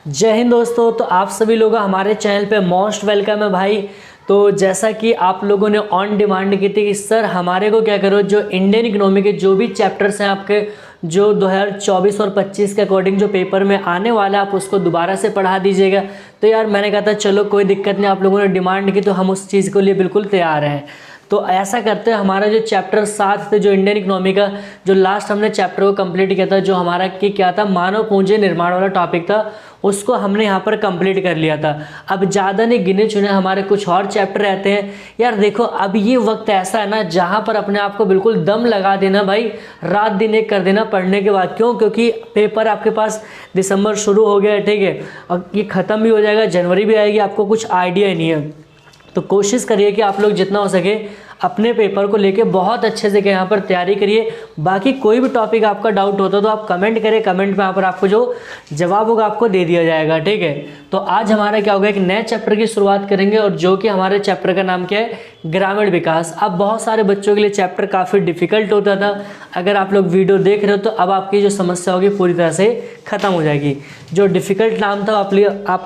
जय हिंद दोस्तों। तो आप सभी लोग हमारे चैनल पे मोस्ट वेलकम है भाई। तो जैसा कि आप लोगों ने ऑन डिमांड की थी कि सर हमारे को क्या करो, जो इंडियन इकोनॉमी के जो भी चैप्टर्स हैं आपके जो 2024 और 25 के अकॉर्डिंग जो पेपर में आने वाला है आप उसको दोबारा से पढ़ा दीजिएगा। तो यार मैंने कहा था चलो कोई दिक्कत नहीं, आप लोगों ने डिमांड की तो हम उस चीज़ के लिए बिल्कुल तैयार हैं। तो ऐसा करते हैं, हमारा जो चैप्टर 7 थे जो इंडियन इकोनॉमी का, जो लास्ट हमने चैप्टर को कंप्लीट किया था, जो हमारा कि क्या था, मानव पूंजी निर्माण वाला टॉपिक था, उसको हमने यहाँ पर कंप्लीट कर लिया था। अब ज़्यादा नहीं, गिने चुने हमारे कुछ और चैप्टर रहते हैं। यार देखो अब ये वक्त ऐसा है ना जहाँ पर अपने आप को बिल्कुल दम लगा देना भाई, रात दिन एक कर देना पढ़ने के बाद। क्यों? क्योंकि पेपर आपके पास दिसंबर शुरू हो गया है, ठीक है, और ये ख़त्म भी हो जाएगा, जनवरी भी आएगी, आपको कुछ आइडिया ही नहीं है। तो कोशिश करिए कि आप लोग जितना हो सके अपने पेपर को लेके बहुत अच्छे से यहाँ पर तैयारी करिए। बाकी कोई भी टॉपिक आपका डाउट होता तो आप कमेंट करें, कमेंट में यहाँ पर आपको जो जवाब होगा आपको दे दिया जाएगा, ठीक है। तो आज हमारा क्या होगा, एक नए चैप्टर की शुरुआत करेंगे, और जो कि हमारे चैप्टर का नाम क्या है, ग्रामीण विकास। अब बहुत सारे बच्चों के लिए चैप्टर काफ़ी डिफिकल्ट होता था, अगर आप लोग वीडियो देख रहे हो तो अब आपकी जो समस्या होगी पूरी तरह से ख़त्म हो जाएगी। जो डिफिकल्ट नाम था आप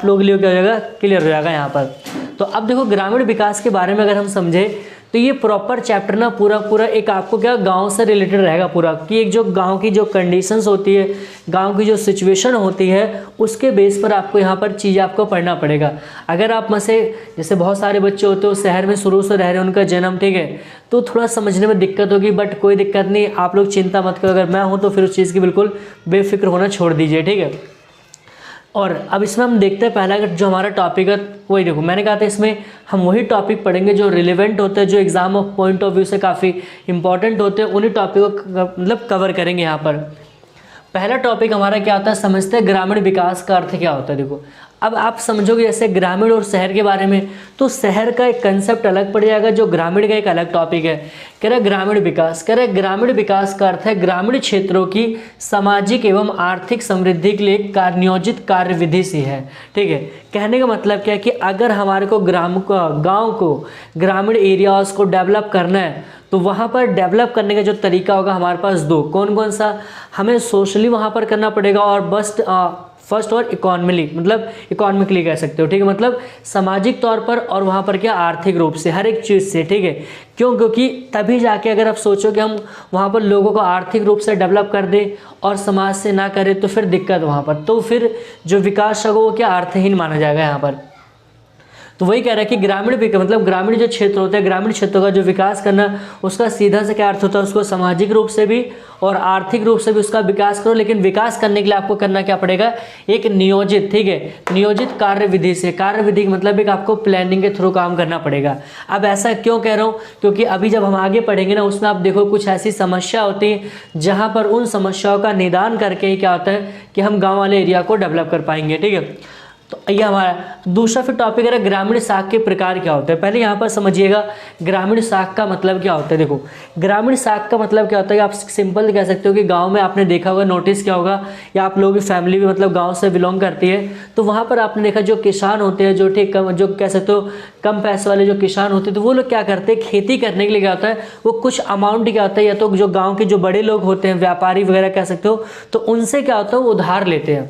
लोगों के लिए क्या हो जाएगा, क्लियर हो जाएगा यहाँ पर। तो अब देखो ग्रामीण विकास के बारे में अगर हम समझे तो ये प्रॉपर चैप्टर ना पूरा एक आपको क्या गांव से रिलेटेड रहेगा पूरा, कि एक जो गांव की जो कंडीशंस होती है, गांव की जो सिचुएशन होती है, उसके बेस पर आपको यहाँ पर चीज़ आपको पढ़ना पड़ेगा। अगर आप में से जैसे बहुत सारे बच्चे होते हो शहर में शुरू से रह रहे हैं, उनका जन्म, ठीक है, तो थोड़ा समझने में दिक्कत होगी, बट कोई दिक्कत नहीं, आप लोग चिंता मत करो। अगर मैं हूँ तो फिर उस चीज़ की बिल्कुल बेफिक्र होना छोड़ दीजिए, ठीक है। और अब इसमें हम देखते हैं पहला जो हमारा टॉपिक है वही, देखो मैंने कहा था इसमें हम वही टॉपिक पढ़ेंगे जो रिलेवेंट होते हैं, जो exam of point of view से काफ़ी इंपॉर्टेंट होते हैं, उन्हीं टॉपिक को मतलब कवर करेंगे यहाँ पर। पहला टॉपिक हमारा क्या होता है, समझते हैं ग्रामीण विकास का अर्थ क्या होता है। देखो अब आप समझोगे जैसे ग्रामीण और शहर के बारे में, तो शहर का एक कंसेप्ट अलग पड़ जाएगा, जो ग्रामीण का एक अलग टॉपिक है। कह रहा ग्रामीण विकास, कह रहे ग्रामीण विकास का अर्थ है ग्रामीण क्षेत्रों की सामाजिक एवं आर्थिक समृद्धि के लिए नियोजित कार्यविधि सी है, ठीक है। कहने का मतलब क्या है कि अगर हमारे को गाँव को ग्रामीण एरियाज को डेवलप करना है तो वहाँ पर डेवलप करने का जो तरीका होगा हमारे पास दो, कौन कौन सा, हमें सोशली वहाँ पर करना पड़ेगा, और फर्स्ट और इकोनॉमिकली कह सकते हो, ठीक है, मतलब सामाजिक तौर पर, और वहाँ पर क्या आर्थिक रूप से, हर एक चीज़ से, ठीक है। क्यों? क्योंकि तभी जाके अगर आप सोचो कि हम वहाँ पर लोगों को आर्थिक रूप से डेवलप कर दें और समाज से ना करें तो फिर दिक्कत वहाँ पर, तो फिर जो विकास होगा वो क्या अर्थहीन माना जाएगा यहाँ पर। तो वही कह रहा है कि ग्रामीण मतलब ग्रामीण जो क्षेत्र होते हैं, ग्रामीण क्षेत्रों का जो विकास करना, उसका सीधा से क्या अर्थ होता है, उसको सामाजिक रूप से भी और आर्थिक रूप से भी उसका विकास करो। लेकिन विकास करने के लिए आपको करना क्या पड़ेगा, एक नियोजित, ठीक है, नियोजित कार्यविधि से। कार्यविधि का मतलब एक आपको प्लानिंग के थ्रू काम करना पड़ेगा। अब ऐसा क्यों कह रहा हूँ, क्योंकि अभी जब हम आगे पढ़ेंगे ना, उसमें आप देखो कुछ ऐसी समस्या होती है जहाँ पर उन समस्याओं का निदान करके ही क्या होता है कि हम गाँव वाले एरिया को डेवलप कर पाएंगे, ठीक है। तो ये हमारा दूसरा फिर टॉपिक है ग्रामीण साख के प्रकार क्या होते हैं। पहले यहाँ पर समझिएगा ग्रामीण साख का मतलब क्या होता है। देखो ग्रामीण साख का मतलब क्या होता है, आप सिंपल कह सकते हो कि गांव में आपने देखा होगा, नोटिस किया होगा, या आप लोगों की फैमिली भी मतलब गांव से बिलोंग करती है, तो वहाँ पर आपने देखा जो किसान होते हैं, जो ठीक जो कह सकते हो कम पैसे वाले जो किसान होते हैं, तो वो लोग क्या करते हैं, खेती करने के लिए क्या होता है, वो कुछ अमाउंट क्या होता है, या तो जो गाँव के जो बड़े लोग होते हैं, व्यापारी वगैरह कह सकते हो, तो उनसे क्या होता है वो उधार लेते हैं।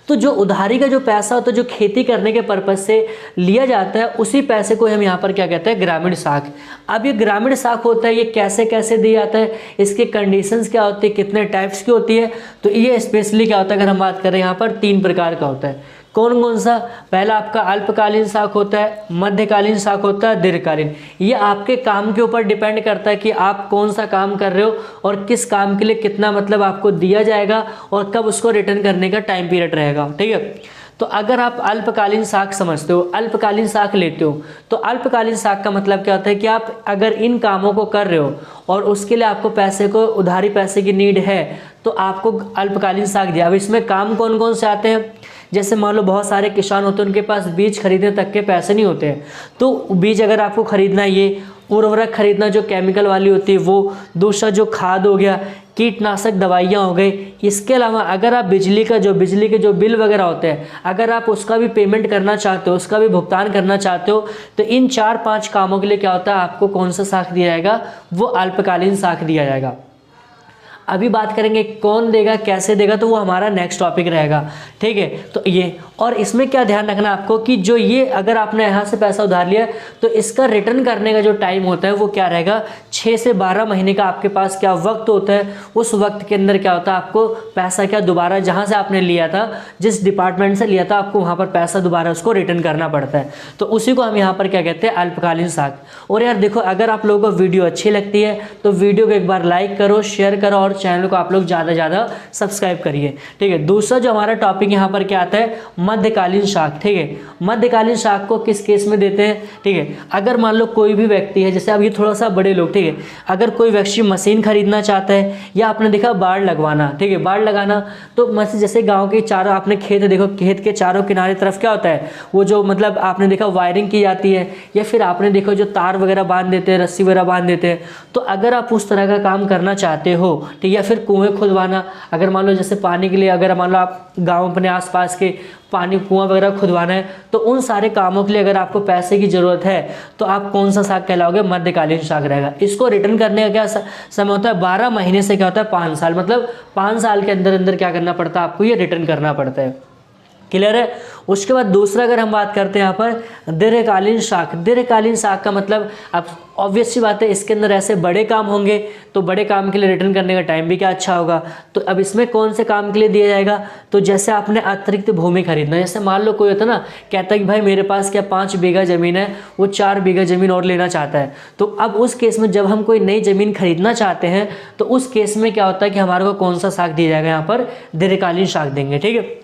तो जो उधारी का जो पैसा होता है, जो खेती करने के पर्पज से लिया जाता है, उसी पैसे को हम यहाँ पर क्या कहते हैं, ग्रामीण साख। अब ये ग्रामीण साख होता है, ये कैसे कैसे दिया जाता है, इसके कंडीशंस क्या होती है, कितने टाइप्स की होती है, तो ये स्पेशली क्या होता है, अगर हम बात करें यहाँ पर 3 प्रकार का होता है। कौन कौन सा? पहला आपका अल्पकालीन साख होता है, मध्यकालीन साख होता है, दीर्घकालीन। ये आपके काम के ऊपर डिपेंड करता है कि आप कौन सा काम कर रहे हो और किस काम के लिए कितना मतलब आपको दिया जाएगा और कब उसको रिटर्न करने का टाइम पीरियड रहेगा, ठीक है। तो अगर आप अल्पकालीन साख समझते हो, अल्पकालीन साख लेते हो, तो अल्पकालीन साख का मतलब क्या होता है कि आप अगर इन कामों को कर रहे हो और उसके लिए आपको पैसे को उधारी पैसे की नीड है, तो आपको अल्पकालीन साख दिया। अब इसमें काम कौन कौन से आते हैं, जैसे मान लो बहुत सारे किसान होते हैं, उनके पास बीज खरीदने तक के पैसे नहीं होते हैं, तो बीज अगर आपको खरीदना है, ये उर्वरक खरीदना जो केमिकल वाली होती है वो, दूसरा जो खाद हो गया, कीटनाशक दवाइयाँ हो गई, इसके अलावा अगर आप बिजली के जो बिल वगैरह होते हैं, अगर आप उसका भी पेमेंट करना चाहते हो, उसका भी भुगतान करना चाहते हो, तो इन 4-5 कामों के लिए क्या होता है, आपको कौन सा साख दिया जाएगा, वो अल्पकालीन साख दिया जाएगा। अभी बात करेंगे कौन देगा कैसे देगा, तो वो हमारा नेक्स्ट टॉपिक रहेगा, ठीक है। तो ये, और इसमें क्या ध्यान रखना आपको कि जो ये अगर आपने यहाँ से पैसा उधार लिया तो इसका रिटर्न करने का जो टाइम होता है वो क्या रहेगा, 6 से 12 महीने का आपके पास क्या वक्त होता है। उस वक्त के अंदर क्या होता है, आपको पैसा क्या दोबारा जहाँ से आपने लिया था, जिस डिपार्टमेंट से लिया था, आपको वहाँ पर पैसा दोबारा उसको रिटर्न करना पड़ता है। तो उसी को हम यहाँ पर क्या कहते हैं, अल्पकालीन साख। और यार देखो, अगर आप लोगों को वीडियो अच्छी लगती है तो वीडियो को एक बार लाइक करो, शेयर करो और चैनल को आप लोग ज़्यादा से ज़्यादा सब्सक्राइब करिए, ठीक है। दूसरा जो हमारा टॉपिक यहाँ पर क्या आता है, मध्यकालीन साख, ठीक है। मध्यकालीन साख को किस केस में देते हैं, ठीक है। अगर मान लो कोई भी व्यक्ति है, जैसे अब ये थोड़ा सा बड़े लोग, ठीक है, अगर कोई व्यक्ति मशीन खरीदना चाहता है या आपने देखा बाड़ लगवाना, ठीक है, बाड़ लगाना, तो मशीन जैसे गांव के चारों आपने खेत देखो, खेत के चारों किनारे तरफ क्या होता है, वो जो मतलब आपने देखा वायरिंग की जाती है, या फिर आपने देखो जो तार वगैरह बांध देते हैं, रस्सी वगैरह बांध देते हैं। तो अगर आप उस तरह का काम करना चाहते हो, ठीक, या फिर कुएं खुदवाना, अगर मान लो जैसे पानी के लिए, अगर मान लो आप गाँव अपने आसपास के पानी कुआं वगैरह खुदवाना है, तो उन सारे कामों के लिए अगर आपको पैसे की ज़रूरत है तो आप कौन सा साख कहलाओगे, मध्यकालीन साख रहेगा। इसको रिटर्न करने का क्या समय होता है, 12 महीने से क्या होता है, 5 साल, मतलब 5 साल के अंदर अंदर क्या करना पड़ता है, आपको ये रिटर्न करना पड़ता है। क्लियर है। उसके बाद दूसरा अगर हम बात करते हैं यहाँ पर दीर्घकालीन साख। दीर्घकालीन साख का मतलब, अब ऑब्वियस सी बात है, इसके अंदर ऐसे बड़े काम होंगे तो बड़े काम के लिए रिटर्न करने का टाइम भी क्या अच्छा होगा। तो अब इसमें कौन से काम के लिए दिया जाएगा, तो जैसे आपने अतिरिक्त भूमि खरीदना, जैसे मान लो कोई होता है ना, कहता है कि भाई मेरे पास क्या 5 बीघा ज़मीन है, वो 4 बीघा ज़मीन और लेना चाहता है। तो अब उस केस में जब हम कोई नई ज़मीन खरीदना चाहते हैं तो उस केस में क्या होता है कि हमारे को कौन सा साख दिया जाएगा, यहाँ पर दीर्घकालीन साख देंगे, ठीक है।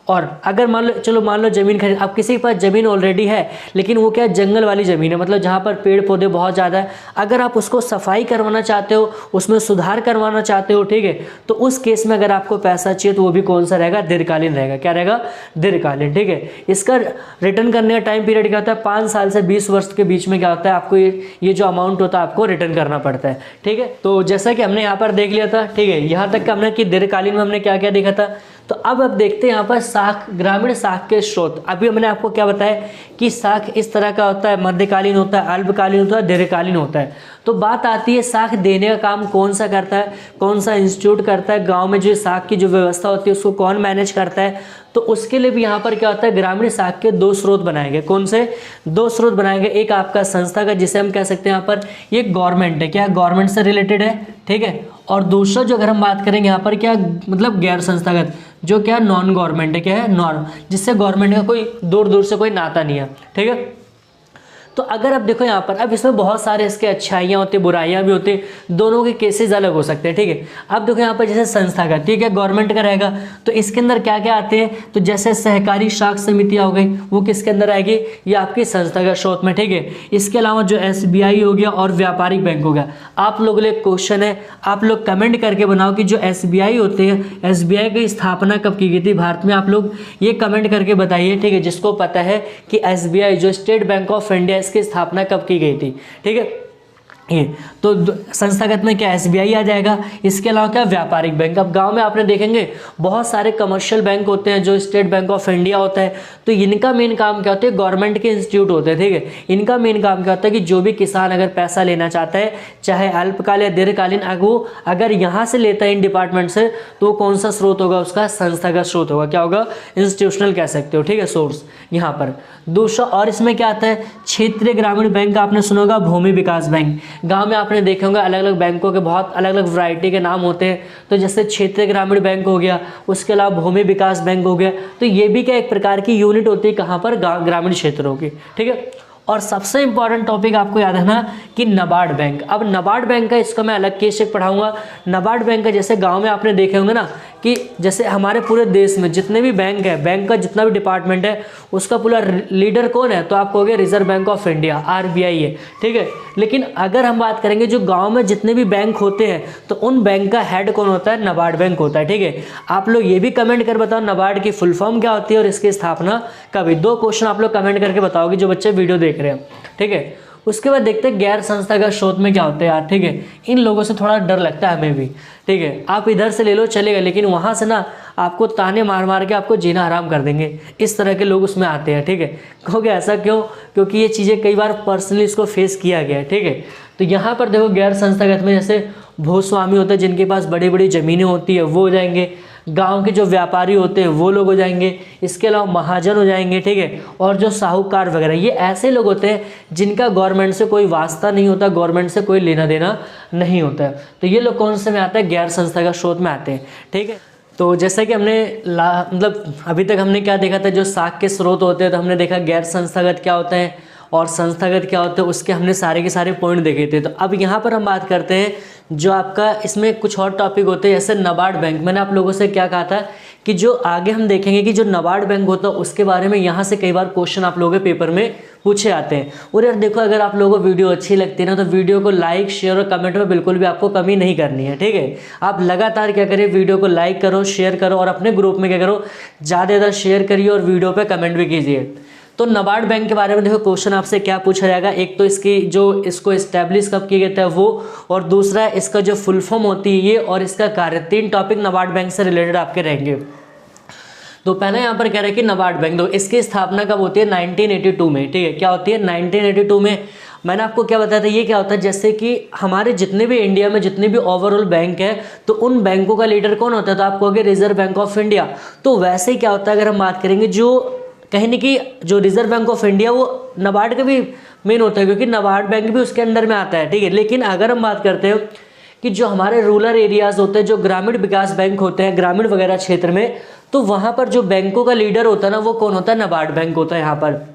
और अगर मान लो, चलो मान लो ज़मीन खरीद, अब किसी के पास ज़मीन ऑलरेडी है लेकिन वो क्या जंगल वाली ज़मीन है, मतलब जहाँ पर पेड़ पौधे बहुत ज़्यादा है, अगर आप उसको सफाई करवाना चाहते हो, उसमें सुधार करवाना चाहते हो, ठीक है, तो उस केस में अगर आपको पैसा चाहिए तो वो भी कौन सा रहेगा, दीर्घकालीन रहेगा। क्या रहेगा, दीर्घकालीन, ठीक है। इसका रिटर्न करने का टाइम पीरियड क्या होता है, 5 साल से 20 वर्ष के बीच में क्या होता है, आपको ये जो अमाउंट होता है आपको रिटर्न करना पड़ता है, ठीक है। तो जैसा कि हमने यहाँ पर देख लिया था, ठीक है, यहाँ तक हमने कि दीर्घकालीन में हमने क्या क्या देखा था। तो अब देखते हैं यहाँ पर साख, ग्रामीण साख के स्रोत। अभी हमने आपको क्या बताया कि साख इस तरह का होता है, मध्यकालीन होता है, अल्पकालीन होता है, दीर्घकालीन होता है। तो बात आती है साख देने का काम कौन सा करता है, कौन सा इंस्टीट्यूट करता है, गांव में जो साख की जो व्यवस्था होती है उसको कौन मैनेज करता है। तो उसके लिए भी यहाँ पर क्या होता है, ग्रामीण साख के 2 स्रोत बनाए गए। कौन से 2 स्रोत बनाए गए, एक आपका संस्था का, जिसे हम कह सकते हैं यहाँ पर ये गवर्नमेंट है, क्या गवर्नमेंट से रिलेटेड है, ठीक है। और दूसरा जो अगर हम बात करेंगे यहाँ पर क्या, मतलब गैर संस्थागत, जो क्या नॉन गवर्नमेंट है, क्या है, नॉन, जिससे गवर्नमेंट का कोई दूर दूर से कोई नाता नहीं है, ठीक है। तो अगर आप देखो यहाँ पर, अब इसमें बहुत सारे इसके अच्छाइयाँ होती है, बुराइयाँ भी होती है, दोनों के केसेस अलग हो सकते हैं, ठीक है। अब देखो यहाँ पर जैसे संस्थागत, ठीक है, गवर्नमेंट का रहेगा, तो इसके अंदर क्या क्या आते हैं, तो जैसे सहकारी साख समितियाँ हो गई, वो किसके अंदर आएगी, ये आपकी संस्थागत स्रोत में, ठीक है। इसके अलावा जो SBI हो गया और व्यापारिक बैंक हो गया। आप लोगों के लिए क्वेश्चन है, आप लोग कमेंट करके बनाओ कि जो SBI होते हैं, SBI की स्थापना कब की गई थी भारत में, आप लोग ये कमेंट करके बताइए, ठीक है, जिसको पता है कि SBI जो स्टेट बैंक ऑफ इंडिया, इसकी स्थापना कब की गई थी, ठीक है। ये तो संस्थागत में क्या SBI आ जाएगा। इसके अलावा क्या व्यापारिक बैंक। अब गांव में आपने देखेंगे बहुत सारे कमर्शियल बैंक होते हैं, जो स्टेट बैंक ऑफ इंडिया होता है, तो इनका मेन काम क्या होता है, गवर्नमेंट के इंस्टीट्यूट होते हैं, ठीक है। इनका मेन काम क्या होता है कि जो भी किसान अगर पैसा लेना चाहता है, चाहे अल्पकालीन या दीर्घकालीन, वो अगर यहाँ से लेता है इन डिपार्टमेंट से, तो कौन सा स्रोत होगा, उसका संस्थागत स्रोत होगा। क्या होगा, इंस्टीट्यूशनल कह सकते हो, ठीक है, सोर्स यहाँ पर। दूसरा, और इसमें क्या आता है, क्षेत्रीय ग्रामीण बैंक आपने सुना होगा, भूमि विकास बैंक। गांव में आपने देखे होंगे अलग अलग बैंकों के बहुत अलग अलग वैरायटी के नाम होते हैं, तो जैसे क्षेत्रीय ग्रामीण बैंक हो गया, उसके अलावा भूमि विकास बैंक हो गया। तो ये भी क्या एक प्रकार की यूनिट होती है, कहाँ पर, ग्रामीण क्षेत्रों की, ठीक है। और सबसे इंपॉर्टेंट टॉपिक आपको याद रखना कि नाबार्ड बैंक। अब नाबार्ड बैंक का इसको मैं अलग केस से पढ़ाऊंगा। नाबार्ड बैंक का जैसे गांव में आपने देखे होंगे ना कि जैसे हमारे पूरे देश में जितने भी बैंक है, बैंक का जितना भी डिपार्टमेंट है, उसका पूरा लीडर कौन है, तो आप कहोगे reserve bank of India, RBI है, ठीक है। लेकिन अगर हम बात करेंगे जो गाँव में जितने भी बैंक होते हैं, तो उन बैंक का हेड कौन होता है, नाबार्ड बैंक होता है, ठीक है। आप लोग ये भी कमेंट कर बताओ नाबार्ड की फुल फॉर्म क्या होती है और इसकी स्थापना कब हुई। 2 क्वेश्चन आप लोग कमेंट करके बताओगे जो बच्चे वीडियो देख रहे हैं, ठीक है। उसके बाद देखते हैं गैर संस्थागत स्रोत में क्या होता है यार, ठीक है। इन लोगों से थोड़ा डर लगता है हमें भी, ठीक है। आप इधर से ले लो चलेगा, लेकिन वहाँ से ना आपको ताने मार मार के आपको जीना हराम कर देंगे, इस तरह के लोग उसमें आते हैं, ठीक है। कहोगे ऐसा क्यों? क्योंकि ये चीज़ें कई बार पर्सनली इसको फेस किया गया है, ठीक है। तो यहाँ पर देखो गैर संस्थागत में जैसे भूस्वामी होते हैं जिनके पास बड़ी बड़ी ज़मीनें होती है वो हो जाएंगे, गांव के जो व्यापारी होते हैं वो लोग हो जाएंगे, इसके अलावा महाजन हो जाएंगे, ठीक है। और जो साहूकार वगैरह, ये ऐसे लोग होते हैं जिनका गवर्नमेंट से कोई वास्ता नहीं होता, गवर्नमेंट से कोई लेना देना नहीं होता है। तो ये लोग कौन से में आते हैं? गैर संस्थागत स्रोत में आते हैं, ठीक है। तो जैसा कि हमने मतलब अभी तक हमने क्या देखा था, जो साख के स्रोत होते हैं, तो हमने देखा गैर संस्थागत क्या होता है और संस्थागत क्या होता है, उसके हमने सारे के सारे पॉइंट देखे थे। तो अब यहाँ पर हम बात करते हैं जो आपका इसमें कुछ और टॉपिक होते हैं, जैसे नाबार्ड बैंक। मैंने आप लोगों से क्या कहा था कि जो आगे हम देखेंगे कि जो नाबार्ड बैंक होता है उसके बारे में यहाँ से कई बार क्वेश्चन आप लोगों के पेपर में पूछे आते हैं। और यार देखो, अगर आप लोगों को वीडियो अच्छी लगती है ना, तो वीडियो को लाइक शेयर और कमेंट में बिल्कुल भी आपको कमी नहीं करनी है, ठीक है। आप लगातार क्या करें, वीडियो को लाइक करो, शेयर करो और अपने ग्रुप में क्या करो, ज़्यादा शेयर करिए और वीडियो पर कमेंट भी कीजिए। तो नाबार्ड बैंक के बारे में देखो क्वेश्चन आपसे क्या पूछा जाएगा, एक तो इसकी जो इसको इस्टेब्लिश कब किया गया था वो, और दूसरा इसका जो फुल फॉर्म होती है ये, और इसका कार्य। 3 टॉपिक नाबार्ड बैंक से रिलेटेड आपके रहेंगे। तो पहले यहाँ पर कह रहे हैं कि नाबार्ड बैंक, तो इसकी स्थापना कब होती है? 1982 में, ठीक है। क्या होती है? 1982 में। मैंने आपको क्या बताया था, ये क्या होता है, जैसे कि हमारे जितने भी इंडिया में जितने भी ओवरऑल बैंक है, तो उन बैंकों का लीडर कौन होता है? तो आप कहोगे रिजर्व बैंक ऑफ इंडिया। तो वैसे ही क्या होता है, अगर हम बात करेंगे, जो कहीं ना कि जो रिजर्व बैंक ऑफ इंडिया वो नाबार्ड का भी मेन होता है, क्योंकि नाबार्ड बैंक भी उसके अंडर में आता है, ठीक है। लेकिन अगर हम बात करते हैं कि जो हमारे रूरल एरियाज होते हैं, जो ग्रामीण विकास बैंक होते हैं ग्रामीण वगैरह क्षेत्र में, तो वहाँ पर जो बैंकों का लीडर होता है ना, वो कौन होता है? नाबार्ड बैंक होता है यहाँ पर,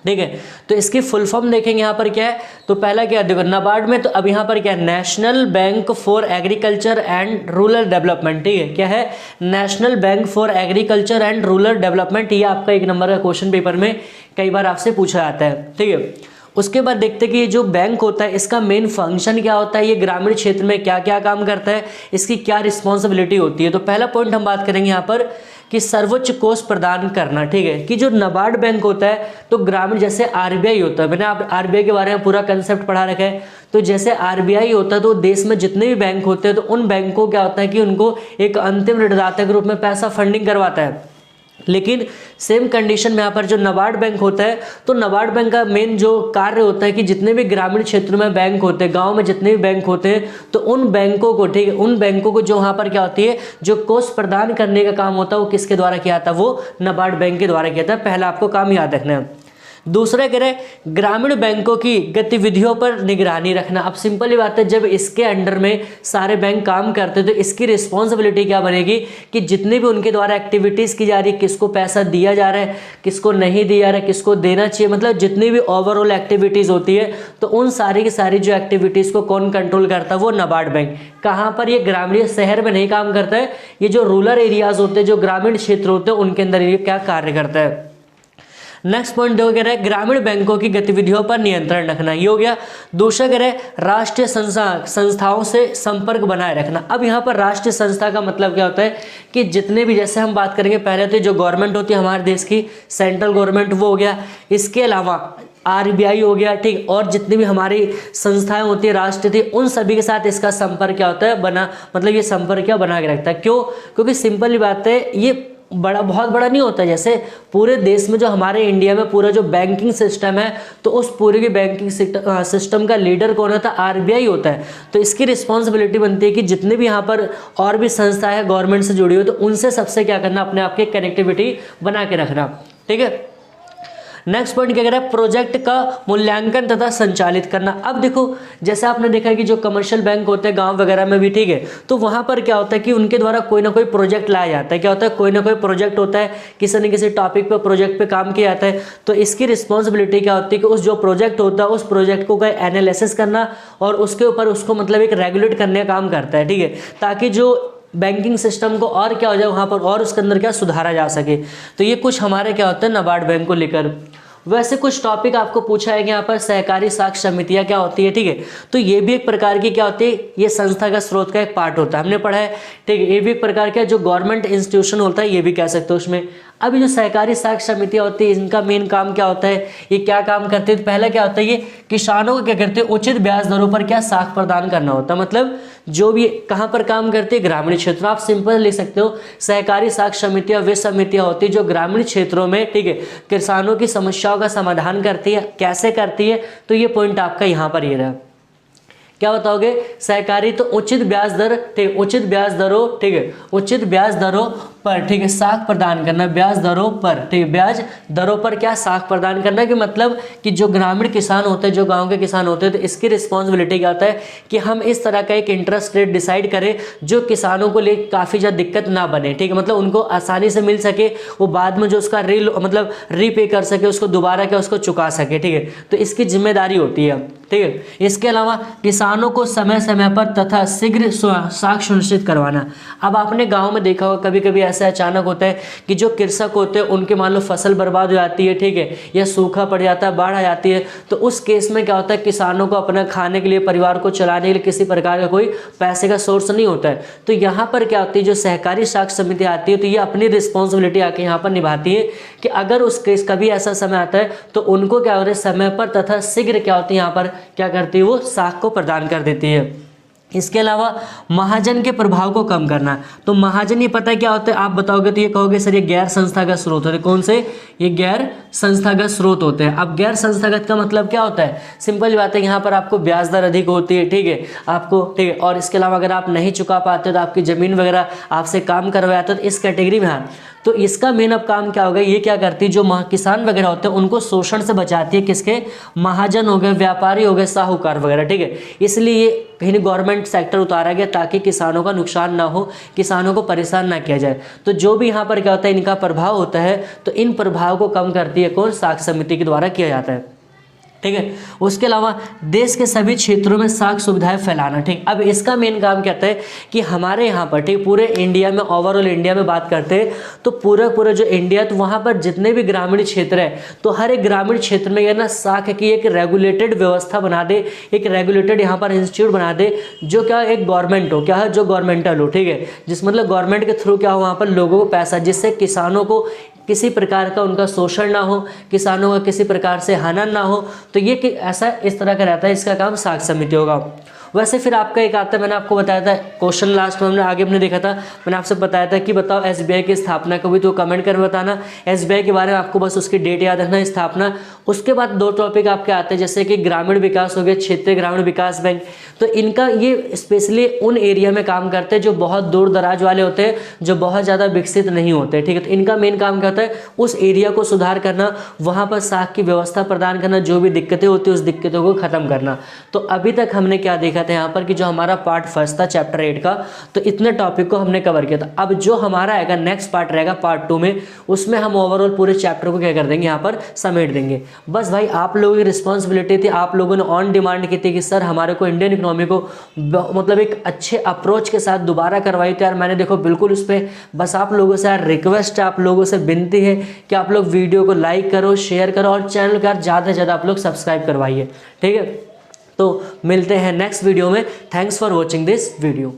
ठीक है। तो इसकी फुल फॉर्म देखेंगे यहाँ पर क्या है। तो पहला क्या देखो नाबार्ड में, तो अब यहाँ पर क्या है, national bank for agriculture and rural development, ठीक है। क्या है? National bank for agriculture and rural development. ये आपका 1 नंबर का क्वेश्चन पेपर में कई बार आपसे पूछा जाता है, ठीक है। उसके बाद देखते हैं कि ये जो बैंक होता है इसका मेन फंक्शन क्या होता है, ये ग्रामीण क्षेत्र में क्या क्या काम करता है, इसकी क्या रिस्पॉन्सिबिलिटी होती है। तो पहला पॉइंट हम बात करेंगे यहाँ पर कि सर्वोच्च कोष प्रदान करना, ठीक है। कि जो नाबार्ड बैंक होता है, तो ग्रामीण, जैसे आरबीआई होता है, मैंने आप आरबीआई के बारे में पूरा कंसेप्ट पढ़ा रखा है। तो जैसे आरबीआई होता है, तो देश में जितने भी बैंक होते हैं, तो उन बैंकों क्या होता है कि उनको एक अंतिम ऋणदाता के रूप में पैसा फंडिंग करवाता है। लेकिन सेम कंडीशन में यहाँ पर जो नाबार्ड बैंक होता है, तो नाबार्ड बैंक का मेन जो कार्य होता है कि जितने भी ग्रामीण क्षेत्रों में बैंक होते हैं, गांव में जितने भी बैंक होते हैं, तो उन बैंकों को, ठीक है, उन बैंकों को जो वहाँ पर क्या होती है, जो कोष प्रदान करने का काम होता है, वो किसके द्वारा किया जाता है? वो नाबार्ड बैंक के द्वारा किया जाता है। पहला आपको काम याद रखना है। दूसरा कह रहे ग्रामीण बैंकों की गतिविधियों पर निगरानी रखना। अब सिंपल ही बात है, जब इसके अंडर में सारे बैंक काम करते हैं, तो इसकी रिस्पॉन्सिबिलिटी क्या बनेगी कि जितने भी उनके द्वारा एक्टिविटीज़ की जा रही है, किसको पैसा दिया जा रहा है, किसको नहीं दिया जा रहा है, किसको देना चाहिए, मतलब जितनी भी ओवरऑल एक्टिविटीज़ होती है, तो उन सारी की सारी जो एक्टिविटीज़ को कौन कंट्रोल करता है? वो नाबार्ड बैंक। कहाँ पर? ये ग्रामीण शहर में नहीं काम करता है, ये जो रूरल एरियाज होते हैं, जो ग्रामीण क्षेत्र होते हैं, उनके अंदर ये क्या कार्य करता है। नेक्स्ट पॉइंट देखो कह रहे हैं ग्रामीण बैंकों की गतिविधियों पर नियंत्रण रखना, ये हो गया। दूसरा कह रहे हैं राष्ट्रीय संस्थाओं से संपर्क बनाए रखना। अब यहाँ पर राष्ट्रीय संस्था का मतलब क्या होता है कि जितने भी, जैसे हम बात करेंगे पहले तो जो गवर्नमेंट होती है हमारे देश की, सेंट्रल गवर्नमेंट, वो हो गया। इसके अलावा आरबीआई हो गया, ठीक, और जितनी भी हमारी संस्थाएं होती है राष्ट्रीय, उन सभी के साथ इसका संपर्क क्या होता है? बना, मतलब ये संपर्क क्या बना के रखता है। क्यों? क्योंकि सिंपल ही बात है, ये बहुत बड़ा नहीं होता। जैसे पूरे देश में जो हमारे इंडिया में पूरा जो बैंकिंग सिस्टम है, तो उस पूरे के बैंकिंग सिस्टम का लीडर कौन होता है? आरबीआई होता है। तो इसकी रिस्पॉन्सिबिलिटी बनती है कि जितने भी यहाँ पर और भी संस्थाएं हैं गवर्नमेंट से जुड़ी हुई, तो उनसे सबसे क्या करना? अपने आप की कनेक्टिविटी बना के रखना, ठीक है। नेक्स्ट पॉइंट क्या कह रहा है? प्रोजेक्ट का मूल्यांकन तथा संचालित करना। अब देखो, जैसे आपने देखा है कि जो कमर्शियल बैंक होते हैं गांव वगैरह में भी, ठीक है, तो वहां पर क्या होता है कि उनके द्वारा कोई ना कोई प्रोजेक्ट लाया जाता है। क्या होता है? कोई ना कोई प्रोजेक्ट होता है, किसी न किसी टॉपिक पे प्रोजेक्ट पे काम किया जाता है। तो इसकी रिस्पॉन्सिबिलिटी क्या होती है कि उस जो प्रोजेक्ट होता है, उस प्रोजेक्ट को एनालिसिस करना और उसके ऊपर उसको मतलब एक रेगुलेट करने का काम करता है, ठीक है, ताकि जो बैंकिंग सिस्टम को और क्या हो जाए वहाँ पर और उसके अंदर क्या सुधारा जा सके। तो ये कुछ हमारे क्या होता है नाबार्ड बैंक को लेकर। वैसे कुछ टॉपिक आपको पूछा है कि यहाँ पर सहकारी साख समितियाँ क्या होती है, ठीक है, तो ये भी एक प्रकार की क्या होती है, ये संस्था का स्रोत का एक पार्ट होता है, हमने पढ़ा है, ठीक है। ये भी एक प्रकार का जो गवर्नमेंट इंस्टीट्यूशन होता है, ये भी कह सकते हो उसमें। अब ये जो सहकारी साख समितियाँ होती है इनका मेन काम क्या होता है, ये क्या काम करते हैं, पहला क्या होता है, ये किसानों को क्या करते हैं, उचित ब्याज दरों पर क्या साख प्रदान करना होता है। मतलब जो भी कहाँ पर काम करते हैं, ग्रामीण क्षेत्र। आप सिंपल लिख सकते हो सहकारी साख समितियाँ वे समितियाँ होती है जो ग्रामीण क्षेत्रों में, ठीक है, किसानों की समस्याओं का समाधान करती है। कैसे करती है, तो ये पॉइंट आपका यहाँ पर ये रहा। क्या बताओगे, सहकारी तो उचित ब्याज दर, ठीक, उचित ब्याज दरों, ठीक है, उचित ब्याज दरों पर, ठीक है, साख प्रदान करना, ब्याज दरों पर, ठीक है, ब्याज दरों पर क्या साख प्रदान करना। कि मतलब कि जो ग्रामीण किसान होते हैं, जो गांव के किसान होते हैं, तो इसकी रिस्पॉन्सिबिलिटी क्या होता है कि हम इस तरह का एक इंटरेस्ट रेट डिसाइड करें जो किसानों को लिए काफ़ी ज़्यादा दिक्कत ना बने, ठीक है, मतलब उनको आसानी से मिल सके, वो बाद में जो उसका मतलब रीपे कर सके, उसको दोबारा क्या उसको चुका सके, ठीक है, तो इसकी जिम्मेदारी होती है, ठीक है। इसके अलावा किसानों को समय समय पर तथा शीघ्र साख सुनिश्चित करवाना। अब आपने गांव में देखा होगा कभी कभी ऐसा अचानक होता है कि जो कृषक होते हैं उनके मान लो फसल बर्बाद हो जाती है, ठीक है, या सूखा पड़ जाता है, बाढ़ आ जाती है, तो उस केस में क्या होता है, किसानों को अपना खाने के लिए, परिवार को चलाने के लिए किसी प्रकार का कोई पैसे का सोर्स नहीं होता है। तो यहाँ पर क्या होती है, जो सहकारी साख समिति आती है तो ये अपनी रिस्पॉन्सिबिलिटी आके यहाँ पर निभाती है कि अगर उस केस कभी ऐसा समय आता है तो उनको क्या होता है, समय पर तथा शीघ्र क्या होती है, यहाँ पर क्या करती है, वो साख को प्रदान कर देती है। इसके अलावा महाजन के प्रभाव को कम करना। तो महाजन ये पता है क्या होता है, आप बताओगे तो ये कहोगे सर ये गैर संस्थागत स्रोत होते हैं। कौन से, ये गैर संस्थागत स्रोत होते हैं। अब गैर संस्थागत का मतलब क्या होता है, सिंपल बात है, यहाँ पर आपको ब्याज दर अधिक होती है, ठीक है, आपको, ठीक है, और इसके अलावा अगर आप नहीं चुका पाते तो आपकी जमीन वगैरह आपसे काम करवाते तो इस कैटेगरी में, हाँ, तो इसका मेन अब काम क्या होगा, ये क्या करती है, जो किसान वगैरह होते हैं उनको शोषण से बचाती है। किसके, महाजन हो गए, व्यापारी हो गए, साहूकार वगैरह, ठीक है। इसलिए कहीं गवर्नमेंट सेक्टर उतारा गया ताकि किसानों का नुकसान ना हो, किसानों को परेशान ना किया जाए। तो जो भी यहाँ पर क्या होता है, इनका प्रभाव होता है, तो इन प्रभाव को कम करती है कौन, साख समिति के द्वारा किया जाता है, ठीक है। उसके अलावा देश के सभी क्षेत्रों में साख सुविधाएं फैलाना, ठीक। अब इसका मेन काम कहता है कि हमारे यहाँ पर, ठीक, पूरे इंडिया में, ओवरऑल इंडिया में बात करते हैं तो पूरा जो इंडिया, तो वहाँ पर जितने भी ग्रामीण क्षेत्र है तो हर एक ग्रामीण क्षेत्र में ना साख की एक रेगुलेटेड व्यवस्था बना दे, एक रेगुलेटेड यहाँ पर इंस्टीट्यूट बना दे जो क्या एक गवर्नमेंट हो, क्या है, जो गवर्नमेंटल हो, ठीक है, जिस मतलब गवर्नमेंट के थ्रू क्या हो वहाँ पर लोगों को पैसा, जिससे किसानों को किसी प्रकार का उनका शोषण ना हो, किसानों का किसी प्रकार से हनन ना हो। तो ये कि ऐसा इस तरह का रहता है, इसका काम साख समिति होगा। वैसे फिर आपका एक आता है, मैंने आपको बताया था क्वेश्चन लास्ट में हमने देखा था, मैंने आपसे बताया था कि बताओ एसबीआई की स्थापना कभी, तो कमेंट कर बताना। एसबीआई के बारे में आपको बस उसकी डेट याद रखना, स्थापना। उसके बाद दो टॉपिक आपके आते हैं, जैसे कि ग्रामीण विकास हो गया, क्षेत्रीय ग्रामीण विकास बैंक। तो इनका ये स्पेशली उन एरिया में काम करते हैं जो बहुत दूर दराज वाले होते हैं, जो बहुत ज़्यादा विकसित नहीं होते, ठीक है। तो इनका मेन काम क्या होता है, उस एरिया को सुधार करना, वहाँ पर साख की व्यवस्था प्रदान करना, जो भी दिक्कतें होती है उस दिक्कतों को खत्म करना। तो अभी तक हमने क्या देखा था यहाँ पर कि जो हमारा पार्ट फर्स्ट था चैप्टर 8 का, तो इतने टॉपिक को हमने कवर किया था। अब जो हमारा आएगा नेक्स्ट पार्ट रहेगा पार्ट 2 में, उसमें हम ओवरऑल पूरे चैप्टर को क्या कर देंगे, यहाँ पर समेट देंगे। बस भाई आप लोगों की रिस्पॉन्सिबिलिटी थी, आप लोगों ने ऑन डिमांड की थी कि सर हमारे को इंडियन इकोनॉमी को मतलब एक अच्छे अप्रोच के साथ दोबारा करवाई थी यार। मैंने देखो बिल्कुल उस पर बस आप लोगों से यार रिक्वेस्ट है, आप लोगों से विनती है कि आप लोग वीडियो को लाइक करो, शेयर करो और चैनल को यार ज़्यादा से ज़्यादा आप लोग सब्सक्राइब करवाइए, ठीक है। तो मिलते हैं नेक्स्ट वीडियो में। Thanks for watching this video.